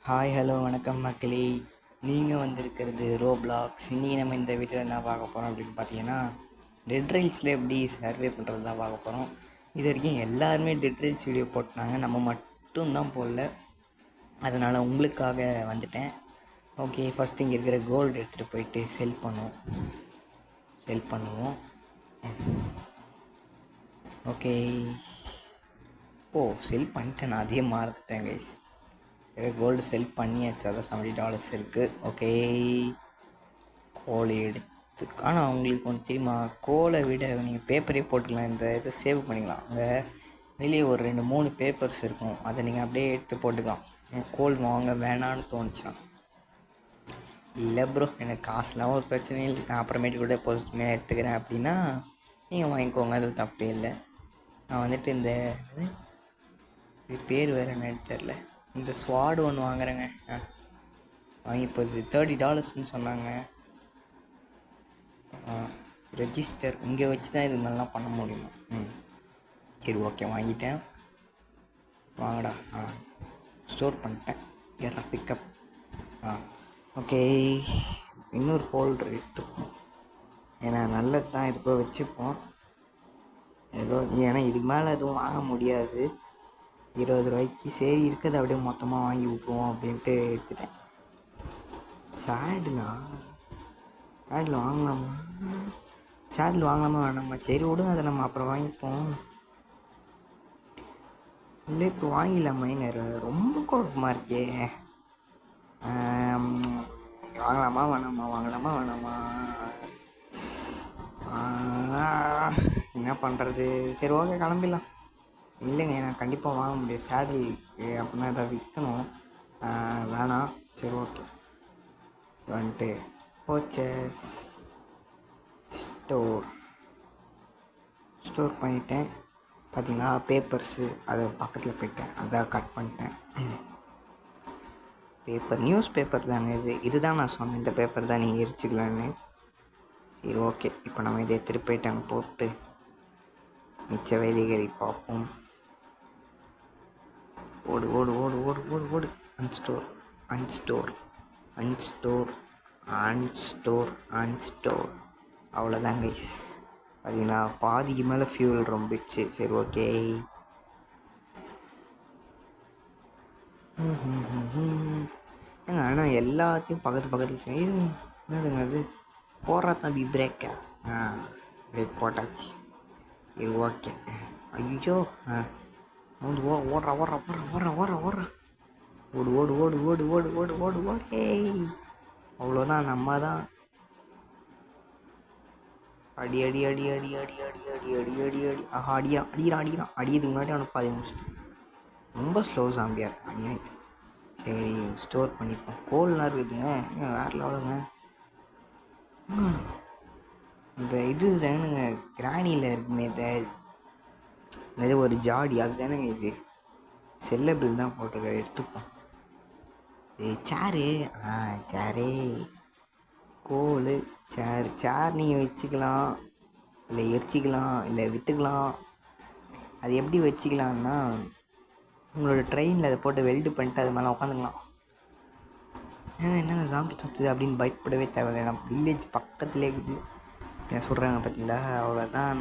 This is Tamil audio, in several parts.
ஹாய் ஹலோ வணக்கம் மக்களே. நீங்கள் வந்திருக்கிறது ரோப்ளாக்ஸ். இன்றைக்கி நம்ம இந்த வீட்டில் என்ன பார்க்க போகிறோம் அப்படின்னு பார்த்தீங்கன்னா, டெட் ரைல்ஸில் எப்படி சர்வே பண்ணுறது தான் பார்க்க போகிறோம். இது வரைக்கும் எல்லாருமே டெட் ரைல்ஸ் வீடியோ போட்டாங்க, நம்ம மட்டும்தான் போடல. அதனால் உங்களுக்காக வந்துட்டேன். ஓகே, ஃபஸ்ட்டு இங்கே இருக்கிற கோல்டு எடுத்துகிட்டு போயிட்டு செல் பண்ணுவோம். ஓகே, செல் பண்ணிட்டேன், நான் அதே மறந்துட்டேன் கைஸ். கோல்டு செல் பண்ணியாச்சு, அதான் $70 இருக்குது. ஓகே, கோலை எடுத்து, ஆனால் உங்களுக்கு ஒன்று தெரியுமா, கோலை விட நீங்கள் பேப்பரே போட்டுக்கலாம், இந்த இதை சேவ் பண்ணிக்கலாம். அங்கே வெளியே ஒரு 2-3 பேப்பர்ஸ் இருக்கும், அதை நீங்கள் அப்படியே எடுத்து போட்டுக்கலாம். கோல் வாங்க வேணான்னு தோணுச்சா? இல்லை ப்ரோ, எனக்கு காசுலாம் ஒரு பிரச்சனையும் இல்லை, நான் அப்புறமேட்டு கூட பொறுமையாக எடுத்துக்கிறேன் அப்படின்னா நீங்கள் வாங்கிக்கோங்க, அது தப்பே இல்லை. நான் வந்துட்டு இந்த இது பேர் வேறு என்னன்னு தெரில, இந்த ஸ்வாடு ஒன்று வாங்குறேங்க. வாங்கி போகுது $30ன்னு சொன்னாங்க. ரெஜிஸ்டர் இங்கே வச்சு தான் இது மாதிரிலாம் பண்ண முடியுமா? சரி, ஓகே, வாங்கிட்டேன். வாங்கடா. ஸ்டோர் பண்ணிட்டேன். ஏற பிக்கப். ஓகே, இன்னொரு ஹோல்டர் எடுத்துப்போம், ஏன்னா நல்லது தான், இது போய் வச்சுப்போம். ஏதோ ஏன்னா இதுக்கு மேலே எதுவும் வாங்க முடியாது $20. சரி, இருக்கிறது அப்படியே மொத்தமாக வாங்கி விட்ருவோம் அப்படின்ட்டு எடுத்துட்டேன். சேடில் வாங்கலாமா? வேணாமா? சரி விடுங்க, அதை நம்ம அப்புறம் வாங்கிப்போம். இல்லை, இப்போ வாங்கிடலாமா? ரொம்ப குழப்பமாக இருக்கே. வாங்கலாமா வேணாமா? என்ன பண்ணுறது? சரி, ஓகே, கிளம்பிடலாம். இல்லைங்க, நான் கண்டிப்பாக வாங்க முடியாது. சேடில் அப்படின்னா எதாவது விற்கணும். வேணாம். சரி, ஓகே, வந்துட்டு பர்ச்சேஸ் ஸ்டோர் பண்ணிட்டேன். பார்த்தீங்களா, பேப்பர்ஸு அதை பக்கத்தில் போயிட்டேன், அதை கட் பண்ணிட்டேன். நியூஸ் பேப்பர் தாங்க இதுதான் நான் சொன்னேன், இந்த பேப்பர் தான் நீங்கள் எரிச்சிக்கலான்னு. சரி, ஓகே, இப்போ நம்ம இதை எடுத்துகிட்டு போயிட்டு அங்கே போட்டு மிச்ச வேலைகளை பார்ப்போம். ஓடு. அன்ஸ்டோர். அவ்வளோதான் கைஸ். பார்த்தீங்களா, பாதிக்கு மேலே ஃபியூல் ரொம்பிடுச்சு. சரி, ஓகே. ஏங்க, ஆனால் எல்லாத்தையும் பக்கத்தில் என்னதுங்க அது? போடுறா தம்பி, பிரேக்கா? பிரேக் போட்டாச்சு. சரி, ஓகே. ஐயோ, வந்து ஓடுறா. ஓடு. அவ்வளோதான், நம்ம தான். அடி. ஆஹா, அடிக்கிறான். அடிக்கிறதுக்கு முன்னாடி அவனுக்கு பாதி முடிச்சிட்டேன். ரொம்ப ஸ்லோ சாம்பியாக இருக்கானே. சரி, ஸ்டோர் பண்ணிப்போம். கோல்லாம் இருக்குதுங்க, வேறு லெவலுங்க. இந்த இது தானுங்க கிராணியில் இருக்குமே, இது ஒரு ஜாடி, அது தானுங்க இது. செல்லபிள் தான் போட்டிருக்க, எடுத்துப்போம். சேரு கோல் சேர் நீங்கள் வச்சுக்கலாம், இல்லை எரிச்சிக்கலாம், இல்லை விற்றுக்கலாம். அது எப்படி வச்சுக்கலான்னா, உங்களோட ட்ரெயினில் அதை போட்டு வெல்டு பண்ணிட்டு அது மேலே உட்காந்துக்கலாம். என்னங்க ஜாம்பி சுற்றுது அப்படின்னு பயப்படவே தேவையில்லை, நம்ம வில்லேஜ் பக்கத்துலேயே இருக்குது. என்ன சொல்கிறாங்க பார்த்தீங்களா? அவ்வளோதான்,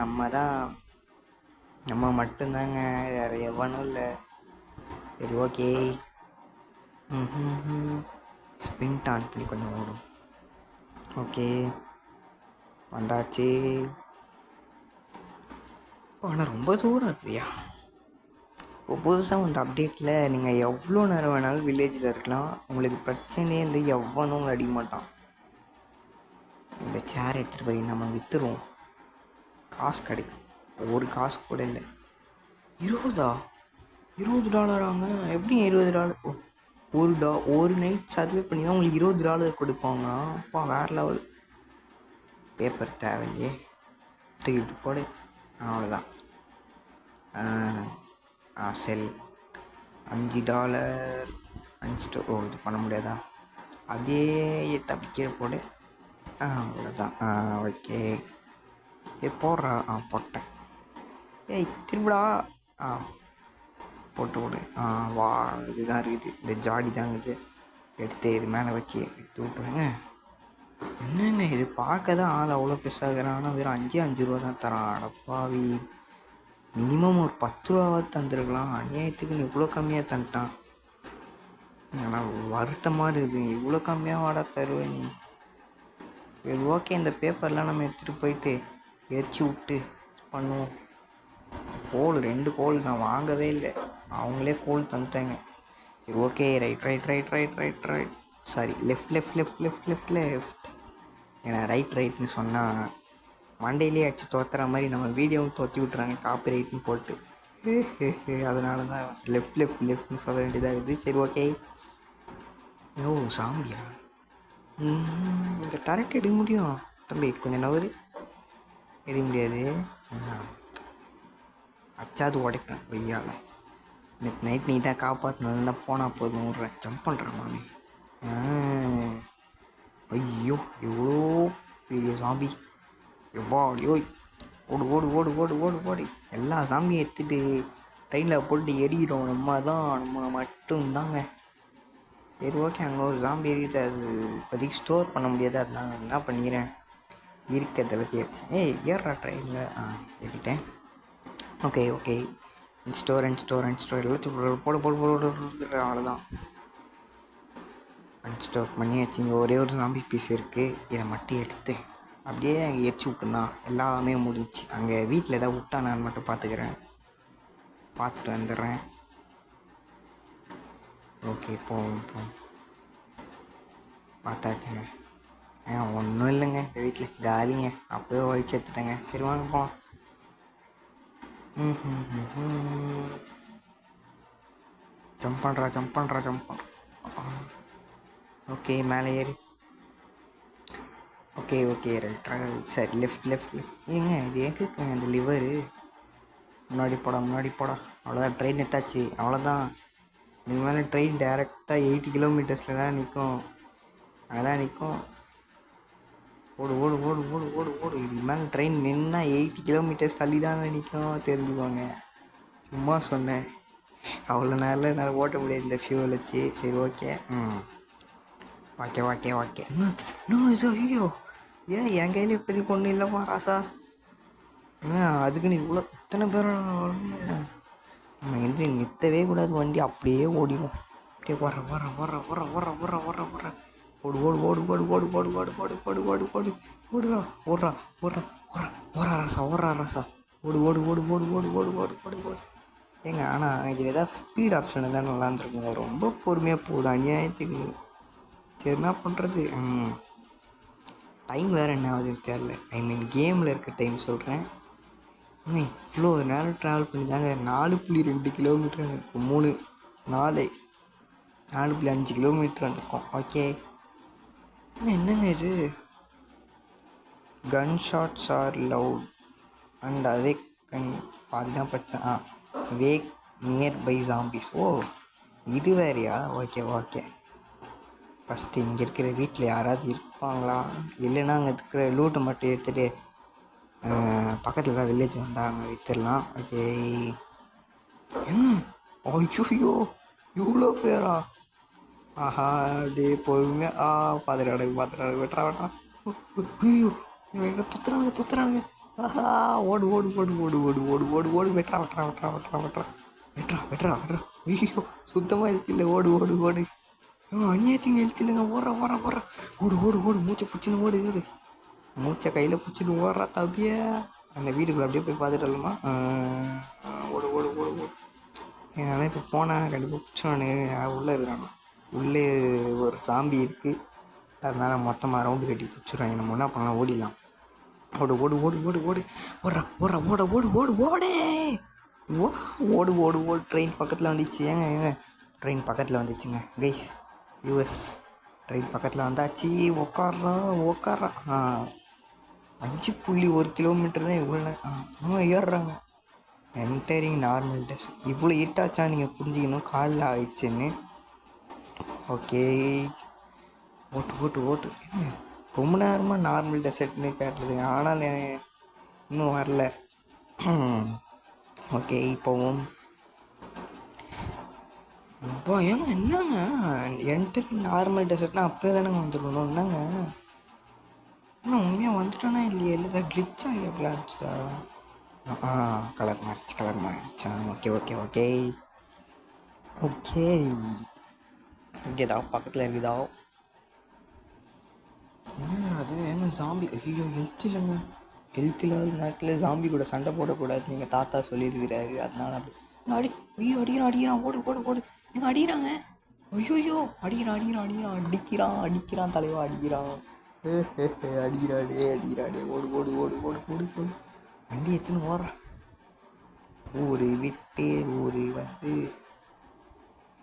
நம்ம மட்டும்தாங்க, வேறு எவனும் இல்லை. சரி, ஓகே. ஸ்பிரிண்ட் ஆன் பண்ணி கொஞ்சம் ஓடும். ஓகே, வந்தாச்சு. ஆனால் ரொம்ப தூரம் இருக்குயா. இப்போ புதுசாக வந்து அப்டேட்டில் நீங்கள் எவ்வளோ நேரம் வேணாலும் வில்லேஜில் இருக்கலாம், உங்களுக்கு பிரச்சனையே இல்லை, எவனும் உங்களை அடிக்க மாட்டான். இந்த சேர் எடுத்துகிட்டு போய் நம்ம விற்றுருவோம், காசு கிடைக்கும். ஒரு காசு கூட இல்லை. $20 எப்படி $20? ஒரு நைட் சர்வே பண்ணி தான் உங்களுக்கு $20 கொடுப்பாங்க. அப்பா, வேறு லெவல். பேப்பர் தேவையில்லையே, தூக்கிட்டு போடு. அவ்வளோதான். செல் $5 அன்ஸ்டோர். இது பண்ண முடியாதா? அப்படியே தப்பிக்கிற போடு. அவ்வளோதான். ஓகே, போடுறா. போட்டேன். திருவிழா. போட்டு விடு. வா, இதுதான் இருக்குது, இந்த ஜாடி தாங்க இது. எடுத்து இது மேலே வச்சு எடுத்து விட்ருங்க. என்னங்க இது பார்க்க தான் ஆள் அவ்வளோ பெருசாகிறான், ஆனால் வெறும் 5 ரூபா தான் தரான். அடப்பாவி, மினிமம் ஒரு 10 ரூபாவாக தந்துருக்கலாம். அநியாயத்துக்கு இவ்வளோ கம்மியாக தந்துட்டான். ஆனால் வருத்தமாக இருக்குது, இவ்வளோ கம்மியாக வாடா தருவேன் நீ. சரி ஓகே, இந்த பேப்பர்லாம் நம்ம எடுத்துகிட்டு போயிட்டு எரிச்சு விட்டு பண்ணுவோம். கோல் 2 கோல் நான் வாங்கவே இல்லை, அவங்களே கோல் தந்துட்டாங்க. சரி okay, right right right right right right sorry left left left left left left. ஏன்னா ரைட்னு சொன்னால் மண்டையிலே அடிச்சு தோத்துற மாதிரி நம்ம வீடியோவும் தோற்றி விட்றாங்க காப்பி ரைட்னு போட்டு. அதனால தான் லெஃப்ட் லெஃப்ட் லெஃப்ட்னு சொல்ல வேண்டியதாகுது. சரி ஓகே. ஓ சாம்பியா, இந்த டேரக்ட் எடுக்க முடியும் தம்பி, கொஞ்சம் நவரு. எடுக்க முடியாது, அச்சாது உடைப்பேன் வெய்யால். நேற்று நைட் நீ தான் காப்பாற்றினது தான் போனால் போதும் விட்றேன். ஜம்ப் பண்ணுறேன் நான். ஐயோ எவ்வளோ பெரிய சாம்பி, எவ்வளோ ஓய் ஓடு ஓடு ஓடு ஓடு ஓடு ஓடு. எல்லா சாம்பியும் எடுத்துட்டு ட்ரெயினில் போட்டு எரிகிறோம். நம்ம மட்டும்தாங்க. சரி ஓகே, அங்கே ஒரு சாம்பி இருக்குது, அது இப்போதைக்கு ஸ்டோர் பண்ண முடியாது. அது நான் என்ன பண்ணிக்கிறேன், இருக்கிறதெல்லாம் தேய்ச்சேன். ஏறுறா ட்ரெயினில். ஏறிட்டேன். ஓகே ஓகே, ஸ்டோர் எல்லாத்தையும் போடு போடு போடு. அவ்வளோதான், அன்ஸ்டாக் பண்ணியாச்சு. இங்கே ஒரே ஒரு சாம்பி பீஸ் இருக்குது, இதை மட்டும் எடுத்து அப்படியே அங்கே எரிச்சு விட்டோன்னா எல்லாமே முடிஞ்சிச்சு. அங்கே வீட்டில் எதாவது விட்டா நான் மட்டும் பார்த்துட்டு வந்துடுறேன். ஓகே போவோம் பார்த்தாச்சுங்க. ஒன்றும் இல்லைங்க, இந்த வீட்டில் காலிங்க, அப்போயே ஒழிச்சு எடுத்துட்டேங்க. சரி வாங்க போகலாம். ஜம்ப் பண்ணுறா. ஓகே மேலே ஏறி. ஓகே ரைட் சரி லெஃப்ட். ஏங்க இது ஏங்க அந்த லிவரு முன்னாடி போடா. அவ்வளோதான், ட்ரெயின் எடுத்தாச்சு. அவ்வளோதான், இதுக்கு மேலே ட்ரெயின் டேரெக்டாக 80 கிலோமீட்டர்ஸில் தான் நிற்கும். அங்கே தான் நிற்கும். ஓடு. இதுக்கு மேலே ட்ரெயின் நின்னா 80 கிலோமீட்டர்ஸ் தள்ளி தாங்க நிற்கும், தெரிஞ்சுக்கோங்க. சும்மா சொன்னேன், அவ்வளோ நேரம் என்னால் ஓட்ட முடியாது இந்த ஃபியூவல் வச்சு. சரி ஓகே. ஓகே. இன்னும் இது ஐயோ, ஏன் என் கையில் இப்போதைக்கு ஒன்றும் இல்லைப்பா ராசா. அதுக்கு நீ இவ்வளோ இத்தனை பேரும் நம்ம எந்த நிறுத்தவே கூடாது, வண்டி அப்படியே ஓடிடும். அப்படியே வர ஓடுறா ராசா. ஓடு. ஏங்க ஆனால் இதில் ஏதாவது ஸ்பீட் ஆப்ஷன் தான் நல்லா இருந்துருக்குங்க. ரொம்ப பொறுமையாக போகுது அநியாயத்துக்கு. சரி என்ன பண்ணுறது, டைம் வேறு என்ன ஆகுதுன்னு தெரில. கேமில் இருக்க டைம் சொல்கிறேன். இவ்வளோ நேரம் ட்ராவல் பண்ணி தாங்க 4.2 கிலோமீட்டர் இருக்கும். 4.5 கிலோமீட்டர் வந்திருக்கோம். ஓகே, என்னங்க இது, gun shots are loud and awake பாதி தான் படித்தேன். Wake near by zombies. ஓ இது வேறையா? ஓகே. ஃபஸ்ட்டு இங்கே இருக்கிற வீட்டில் யாராவது இருப்பாங்களா, இல்லைன்னா அங்கே இருக்கிற லூட்டை மட்டும் எடுத்துகிட்டு பக்கத்தில் தான் வில்லேஜ் வந்தால் அங்கே விற்றுடலாம். ஓகே. ஐயோ இவ்வளோ பேரா? ஆஹா, அப்படியே பொறுமையாக பார்த்துட்டு வெட்டுறா. ஐயோ இவங்க துத்துறாங்க. ஆஹா, ஓடு வெட்டுறா. ஐயோ சுத்தமாக எழுத்தில்லை. ஓடு. அநியாயத்திங்க எழுத்தில்லைங்க. ஓடுற. ஓடு. மூச்சை பிடிச்சின்னு ஓடு. மூச்சை கையில் பிடிச்சின்னு ஓடுறா தப்பிய. அந்த வீட்டுக்குள்ள அப்படியே போய் பார்த்துட்டு வரலாமா? ஓடு. என்னால் இப்போ போனேன் கண்டிப்பாக பிடிச்சோன்னு உள்ளே இருக்கிறானோ. உள்ளே ஒரு சாம்பி இருக்குது, அதனால் மொத்தமாக ரவுண்டு கட்டி பிடிச்சிடுவாங்க. நம்ம என்ன பண்ணலாம், ஓடிடலாம். ஓடு. ட்ரெயின் பக்கத்தில் வந்துச்சு. ஏங்க ட்ரெயின் பக்கத்தில் வந்துச்சுங்க கைஸ், யூஎஸ் ட்ரெயின் பக்கத்தில் வந்தாச்சு. உக்காடுறா. 5.1 கிலோமீட்டர் தான் இவ்வளோ ஏறுறாங்க. Entering normal test. இவ்வளோ ஹிட்டாச்சா நீங்கள் புரிஞ்சிக்கணும், காலில் ஆயிடுச்சுன்னு. ஓகே ஓட்டு. ரொம்ப நேரமாக நார்மல் டெசர்ட்னு கேட்டதுங்க, ஆனால் இன்னும் வரல. ஓகே இப்போவும் ஓ ஏங்க என்னங்க என்கிட்ட நார்மல் டெசர்ட்னா அப்போயே தானேங்க வந்துடணும் என்னங்க ஆனால் உண்மையாக வந்துட்டோன்னா இல்லையே இல்லை கிளிச்சா எப்படி ஆச்சுதா கலர் மாறிடுச்சா ஓகே ஓகே ஓகே ஓகே இங்கேதா பக்கத்தில் இருக்குதா என்ன அது ஏங்க ஜாம்பி ஐயோ ஹெல்த் இல்லைங்க ஹெல்த் இல்லாத நேரத்தில் ஜாம்பி கூட சண்டை போடக்கூடாது நீங்கள் தாத்தா சொல்லியிருக்கிறாரு அதனால அப்படி ஐயோ அடிக்கிறான் ஓடு ஓடு ஓடு எங்க அடிக்கிறாங்க ஐயோ அடிக்கிறான் தலைவா அடிக்கிறான் அடிக்கிறாடே ஓடு ஓடு ஓடு ஓடு ஓடு ஓடு வண்டி எடுத்துன்னு ஓடுறான் ஊரு விட்டு ஊரு வந்து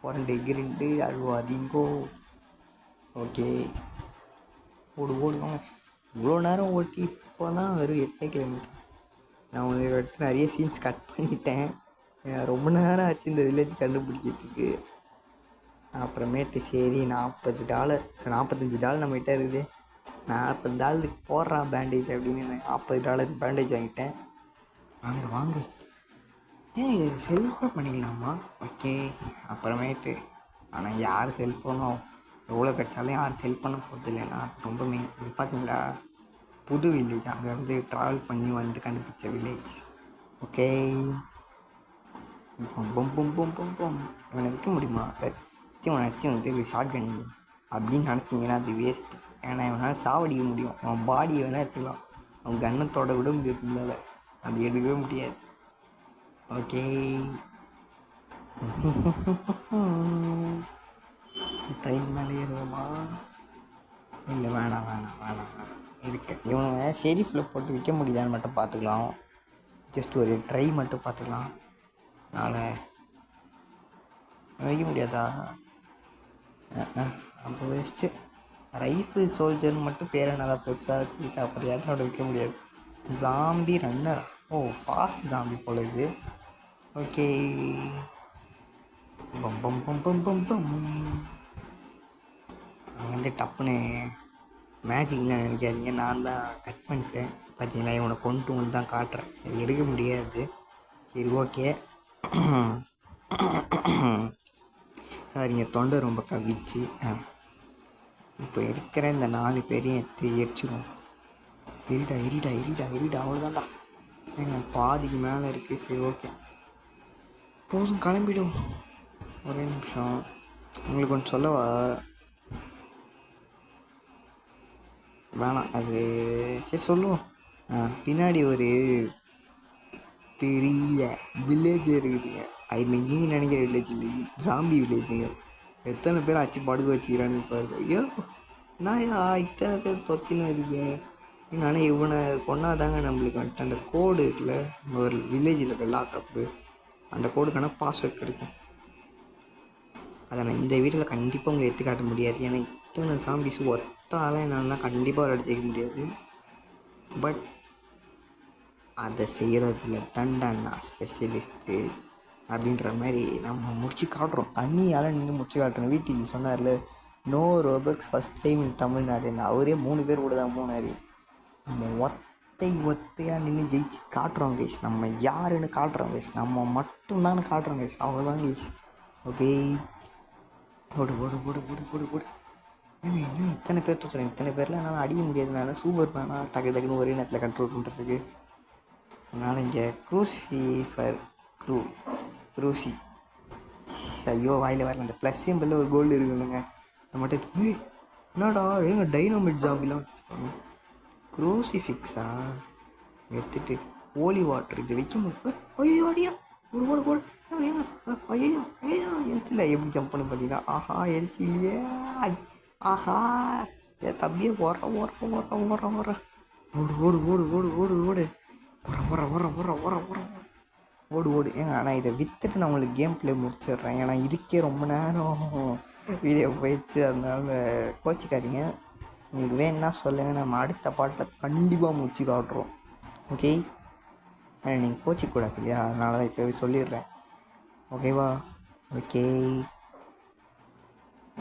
புரண்டு கிரண்டு அழுவாதீங்கோ ஓகே ஓடு ஓடுவாங்க இவ்வளோ நேரம் ஓட்டி இப்போ தான் வெறும் 8 கிலோமீட்டர் நான் உங்களுக்கு நிறைய சீன்ஸ் கட் பண்ணிட்டேன் ரொம்ப நேரம் ஆச்சு இந்த வில்லேஜ் கண்டுபிடிக்கிறதுக்கு அப்புறமேட்டு சரி $45 நம்மகிட்ட இருக்குது $40 போடுறா பேண்டேஜ் அப்படின்னு $40 பேண்டேஜ் வாங்கிட்டேன் வாங்க ஏன் இது செல்ஃபாக பண்ணிக்கலாமா ஓகே அப்புறமேட்டு ஆனால் யார் செல் பண்ணோம் எவ்வளோ கிடைச்சாலும் யாரும் செல் பண்ண போகிறது இல்லைன்னா அது ரொம்ப மெயின் இது பார்த்தீங்களா புது வில்லேஜ் அங்கே வந்து ட்ராவல் பண்ணி வந்து கண்டுபிடிச்ச வில்லேஜ் ஓகே இவனை விற்க முடியுமா சார் இவனை அடிச்சு வந்து ஷார்ட் கன் அப்படின்னு நினச்சிங்கன்னா அது வேஸ்ட்டு ஏன்னா இவனால் சாவடிக்க முடியும் அவன் பாடியை வேணால் எடுத்துக்கலாம் அவன் கன்னத்தோட விட முடியாது அது எடுக்கவே முடியாது ஓகே ட்ரெயின் மேலே ஏறுவோமா இல்லை வேணாம் இருக்கு இவனை ஷெரீஃபில் போட்டு விற்க முடியுதான்னு மட்டும் பார்த்துக்கலாம் ஜஸ்ட் ஒரு ட்ரை மட்டும் பார்த்துக்கலாம் அதனால் வைக்க முடியாதா அப்போ வேஸ்ட்டு ரைஃபிள் சோல்ஜர்னு மட்டும் பேரை நல்லா பெருசாக வச்சுக்கிட்டு அப்புறம் யாரோட வைக்க முடியாது ஜாம்பி ரன்னர் ஓ ஃபாஸ்ட் ஜாம்பி போல இது ஓகே பம் வந்து டப்புன்னு மேஜிக்லாம் நினைக்காதீங்க நான் தான் கட் பண்ணிட்டேன் பார்த்தீங்களா இவனை கொண்டு வந்து தான் காட்டுறேன் இது எடுக்க முடியாது சரி ஓகே சாரிங்க தொண்டை ரொம்ப கவிச்சு இப்போ இருக்கிற இந்த 4 பேரையும் எடுத்து எரிச்சிடும் இருடா அவ்வளோதான்டா ஏங்க பாதிக்கு மேலே இருக்குது சரி ஓகே போதும் கிளம்பிடும் ஒரே நிமிஷம் உங்களுக்கு ஒன்று சொல்லவா வேணாம் அது சரி சொல்லுவோம் பின்னாடி ஒரு பெரிய வில்லேஜ் இருக்குதுங்க நீங்கள் நினைக்கிற வில்லேஜ் இல்லை ஜாம்பி வில்லேஜுங்க எத்தனை பேர் அச்சு படுக்க வச்சுக்கிறான்னு பாருங்க ஐயோ நாயா இத்தனை பேர் தொத்தின்னு இருக்கேன் ஆனால் இவனை கொண்டாதாங்க நம்மளுக்கு வந்துட்டு அந்த கோடு இருக்குல்ல ஒரு வில்லேஜில் இருக்க லாக்அப்பு அந்த கோடுக்கான பாஸ்வேர்ட் கிடைக்கும் அதை நான் இந்த வீட்டில் கண்டிப்பாக உங்களை எடுத்துக்காட்ட முடியாது ஏன்னா இத்தனை சாம்பிஸ் ஒத்தால என்னால் கண்டிப்பாக ஒரு அடிச்சிக்க முடியாது பட் அதை செய்கிறதுல தண்டா ஸ்பெஷலிஸ்ட்டு அப்படின்ற மாதிரி நம்ம முடிச்சு காட்டுறோம் தண்ணியால் நின்று முடிச்சு காட்டுறோம் வீட்டுக்கு சொன்னார்ல நோ ரோபக்ஸ் ஃபஸ்ட் டைம் இன் தமிழ்நாடுன்னு அவரே 3 பேர் கூட தான் போனார் நம்ம ஒத்தையாக நின்று ஜெயிச்சு காட்டுறோம் கைஸ் நம்ம யாருன்னு காட்டுறோம் கைஸ் நம்ம மட்டும்தான் காட்டுறோம் கைஸ் அவ்வளோதான் கைஸ் ஓகே போடு ஏங்க இன்னும் இத்தனை பேர் தோற்றுறேன் இத்தனை பேரில் என்னால் அடிக்க முடியாது நான் சூப்பர் மேனா டக்குன்னு ஒரே நேரத்தில் கண்ட்ரோல் பண்ணுறதுக்கு அதனால் இங்கே க்ரூசி ஐயோ வாயில் வரல அந்த ப்ளஸ் சிம்பிளில் ஒரு கோல்டு இருக்குதுங்க அதை மட்டும் என்னடா ஏங்க டைனோமிட் ஜாம்பிலாம் வச்சுருப்பாங்க க்ரூசிஃபிக்ஸா எடுத்துகிட்டு ஹோலி வாட்டர் இது வைக்க முடியும் ஐயோ அடியா ஓடு ஏங்க ஐயோ ஹெல்த் இல்லை எப்படி ஜம்ப் பண்ணு பார்த்தீங்கன்னா ஆஹா ஹெல்த் இல்லையே ஆஹா என் தம்பியே ஓடுறான் ஓடு ஏங்க ஆனால் இதை விற்றுட்டு நான் உங்களுக்கு கேம் ப்ளே முடிச்சிடுறேன் ஏன்னா இருக்கே ரொம்ப நேரம் வீடியோ போயிடுச்சு அதனால கோச்சிக்காதீங்க உங்களுக்கு வேணுன்னா சொல்லுங்கள் நம்ம அடுத்த பாட்டில் கண்டிப்பாக முடிச்சு காட்டுறோம் ஓகே நீங்கள் கோச்சிக்கூடாது இல்லையா அதனால தான் இப்போவே சொல்லிடுறேன் ஓகேவா ஓகே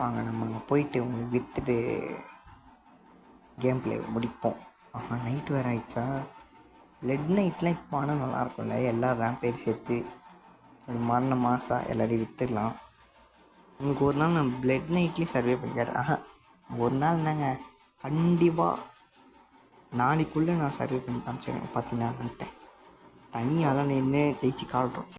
வாங்க நம்ம அங்கே போயிட்டு உங்களுக்கு விற்றுட்டு கேம் ப்ளே முடிப்போம் நைட் வேறு ஆயிடுச்சா லெட் நைட்லாம் இப்போ ஆனால் நல்லாயிருக்கும்ல எல்லா வேம்பையர் சேர்த்து மரண மாதம் எல்லோரையும் விற்றுடலாம் உங்களுக்கு ஒரு நாள் நான் பிளட் நைட்லேயும் சர்வே பண்ணி காட்டுறேன். ஒரு நாள் என்னங்க, கண்டிப்பாக நாளைக்குள்ளே நான் சர்வே பண்ணி காமிச்சிடுறேன். பார்த்தீங்களா வந்துட்டேன், தனியாலாம் நின்று தேய்ச்சி காட்டுறோம்.